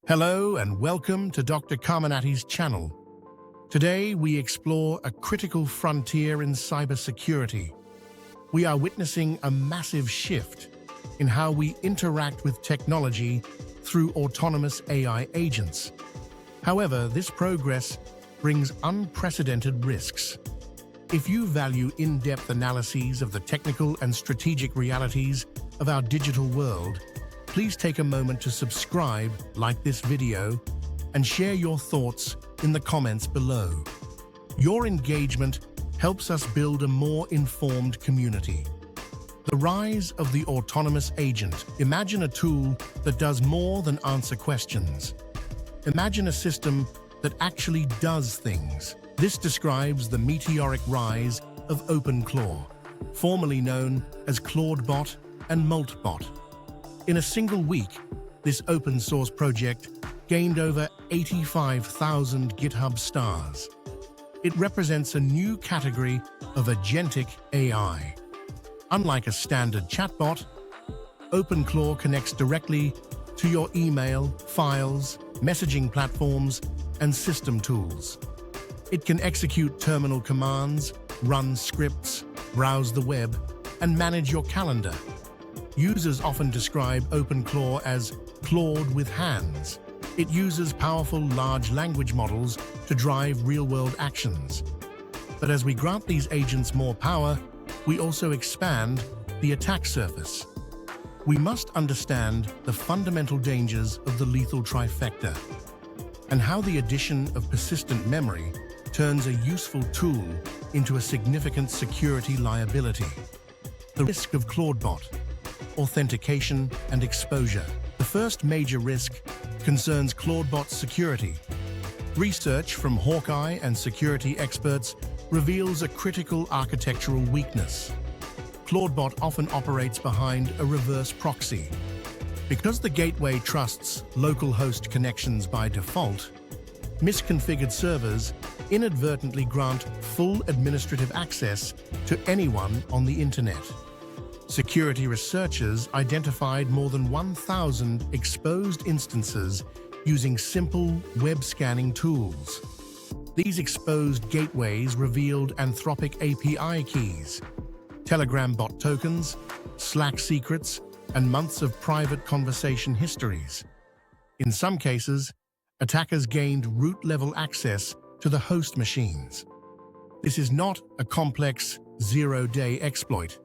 Hello and welcome to Dr. Carmenatty's channel. Today we explore a critical frontier in cybersecurity. We are witnessing a massive shift in how we interact with technology through autonomous AI agents. However, this progress brings unprecedented risks. If you value in-depth analyses of the technical and strategic realities of our digital world, please take a moment to subscribe, like this video, and share your thoughts in the comments below. Your engagement helps us build a more informed community. The rise of the autonomous agent. Imagine a tool that does more than answer questions. Imagine a system that actually does things. This describes the meteoric rise of OpenClaw, formerly known as Clawdbot and Moltbot. In a single week, this open-source project gained over 85,000 GitHub stars. It represents a new category of agentic AI. Unlike a standard chatbot, OpenClaw connects directly to your email, files, messaging platforms, and system tools. It can execute terminal commands, run scripts, browse the web, and manage your calendar. Users often describe OpenClaw as clawed with hands. It uses powerful large language models to drive real-world actions. But as we grant these agents more power, we also expand the attack surface. We must understand the fundamental dangers of the lethal trifecta and how the addition of persistent memory turns a useful tool into a significant security liability. The risk of Clawdbot: authentication and exposure. The first major risk concerns Clawdbot's security. Research from Hawkeye and security experts reveals a critical architectural weakness. Clawdbot often operates behind a reverse proxy. Because the gateway trusts local host connections by default, misconfigured servers inadvertently grant full administrative access to anyone on the internet. Security researchers identified more than 1,000 exposed instances using simple web scanning tools. These exposed gateways revealed Anthropic API keys, Telegram bot tokens, Slack secrets, and months of private conversation histories. In some cases, attackers gained root-level access to the host machines. This is not a complex zero-day exploit.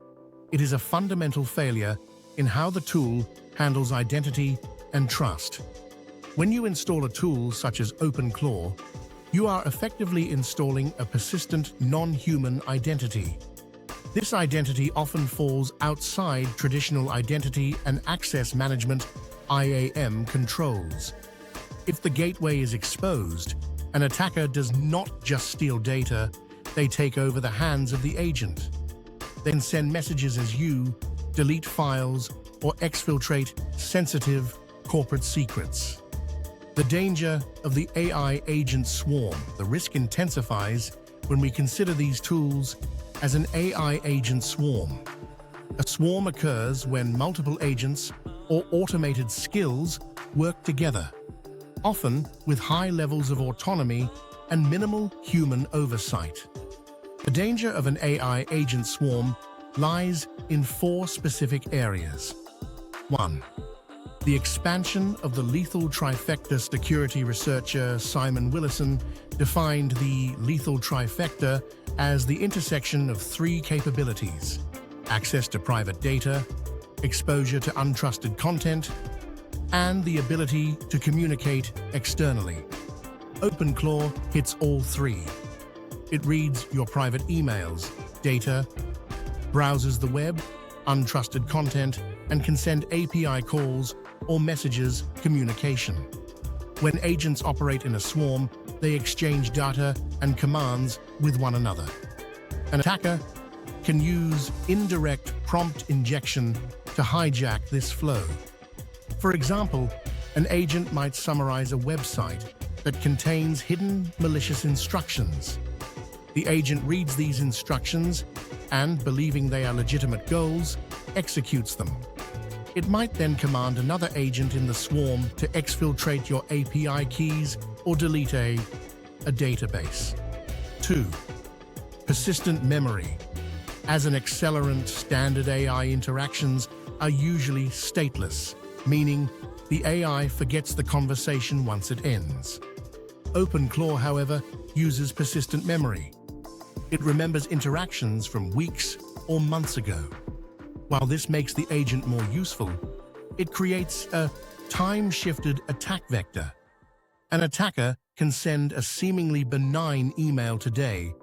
It is a fundamental failure in how the tool handles identity and trust. When you install a tool such as OpenClaw, you are effectively installing a persistent non-human identity. This identity often falls outside traditional identity and access management (IAM) controls. If the gateway is exposed, an attacker does not just steal data, they take over the hands of the agent. Then send messages as you, delete files, or exfiltrate sensitive corporate secrets. The danger of the AI agent swarm. The risk intensifies when we consider these tools as an AI agent swarm. A swarm occurs when multiple agents or automated skills work together, often with high levels of autonomy and minimal human oversight. The danger of an AI agent swarm lies in four specific areas. 1. The expansion of the lethal trifecta. Security researcher Simon Willison defined the lethal trifecta as the intersection of three capabilities: access to private data, exposure to untrusted content, and the ability to communicate externally. OpenClaw hits all three. It reads your private emails, data, browses the web, untrusted content, and can send API calls or messages communication. When agents operate in a swarm, they exchange data and commands with one another. An attacker can use indirect prompt injection to hijack this flow. For example, an agent might summarize a website that contains hidden malicious instructions. The agent reads these instructions and, believing they are legitimate goals, executes them. It might then command another agent in the swarm to exfiltrate your API keys or delete a database. 2. Persistent memory. As an accelerant, standard AI interactions are usually stateless, meaning the AI forgets the conversation once it ends. OpenClaw, however, uses persistent memory. It remembers interactions from weeks or months ago. While this makes the agent more useful, it creates a time-shifted attack vector. An attacker can send a seemingly benign email today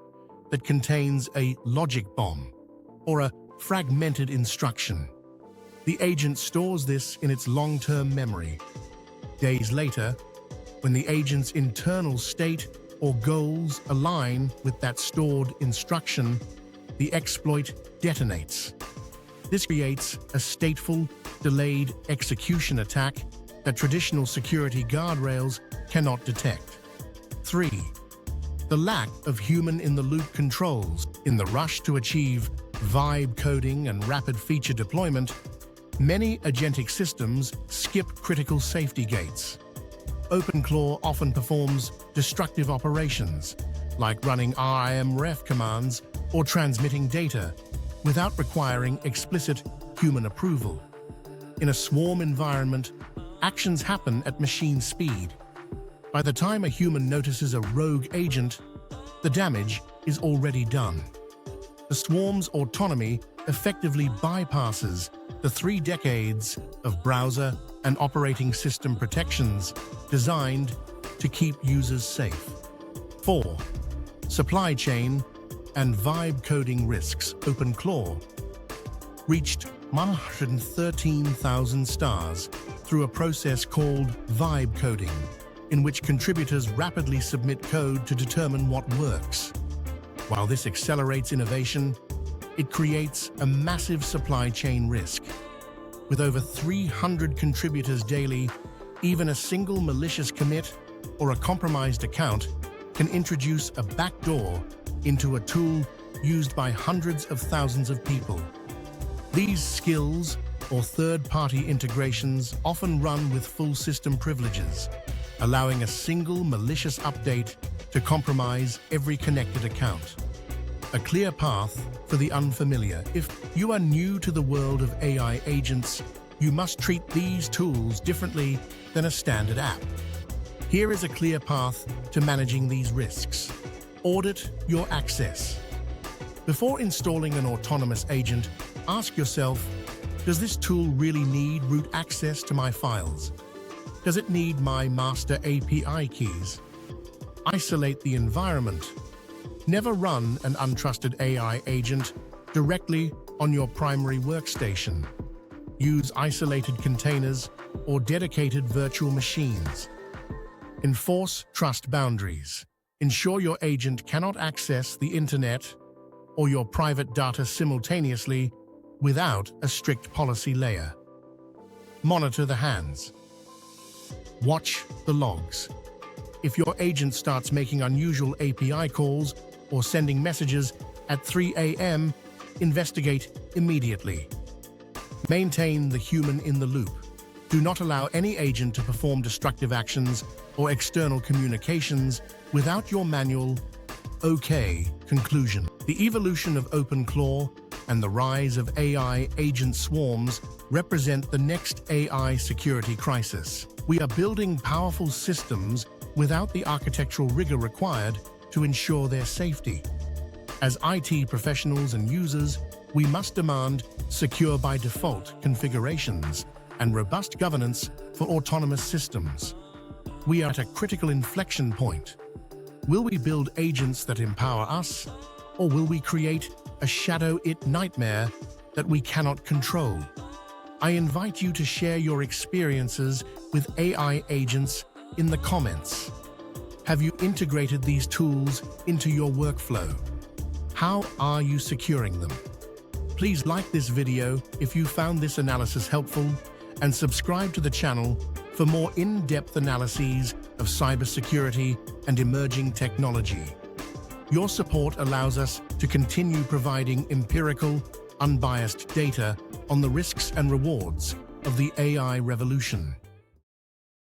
that contains a logic bomb or a fragmented instruction. The agent stores this in its long-term memory. Days later, when the agent's internal state or goals align with that stored instruction, the exploit detonates. This creates a stateful, delayed execution attack that traditional security guardrails cannot detect. 3. The lack of human-in-the-loop controls. In the rush to achieve vibe coding and rapid feature deployment, many agentic systems skip critical safety gates. OpenClaw often performs destructive operations, like running RIM-ref commands or transmitting data, without requiring explicit human approval. In a swarm environment, actions happen at machine speed. By the time a human notices a rogue agent, the damage is already done. The swarm's autonomy effectively bypasses the 3 decades of browser and operating system protections designed to keep users safe. 4. Supply chain and vibe coding risks. OpenClaw reached 113,000 stars through a process called vibe coding, in which contributors rapidly submit code to determine what works. While this accelerates innovation, it creates a massive supply chain risk. With over 300 contributors daily, even a single malicious commit or a compromised account can introduce a backdoor into a tool used by hundreds of thousands of people. These skills or third-party integrations often run with full system privileges, allowing a single malicious update to compromise every connected account. A clear path for the unfamiliar. If you are new to the world of AI agents, you must treat these tools differently than a standard app. Here is a clear path to managing these risks. Audit your access. Before installing an autonomous agent, ask yourself, does this tool really need root access to my files? Does it need my master API keys? Isolate the environment. Never run an untrusted AI agent directly on your primary workstation. Use isolated containers or dedicated virtual machines. Enforce trust boundaries. Ensure your agent cannot access the internet or your private data simultaneously without a strict policy layer. Monitor the hands. Watch the logs. If your agent starts making unusual API calls or sending messages at 3 a.m., investigate immediately. Maintain the human in the loop. Do not allow any agent to perform destructive actions or external communications without your manual OK conclusion. The evolution of OpenClaw and the rise of AI agent swarms represent the next AI security crisis. We are building powerful systems without the architectural rigor required to ensure their safety. As IT professionals and users, we must demand secure by default configurations and robust governance for autonomous systems. We are at a critical inflection point. Will we build agents that empower us, or will we create a shadow-it nightmare that we cannot control? I invite you to share your experiences with AI agents in the comments. Have you integrated these tools into your workflow? How are you securing them? Please like this video if you found this analysis helpful, and subscribe to the channel for more in-depth analyses of cybersecurity and emerging technology. Your support allows us to continue providing empirical, unbiased data on the risks and rewards of the AI revolution.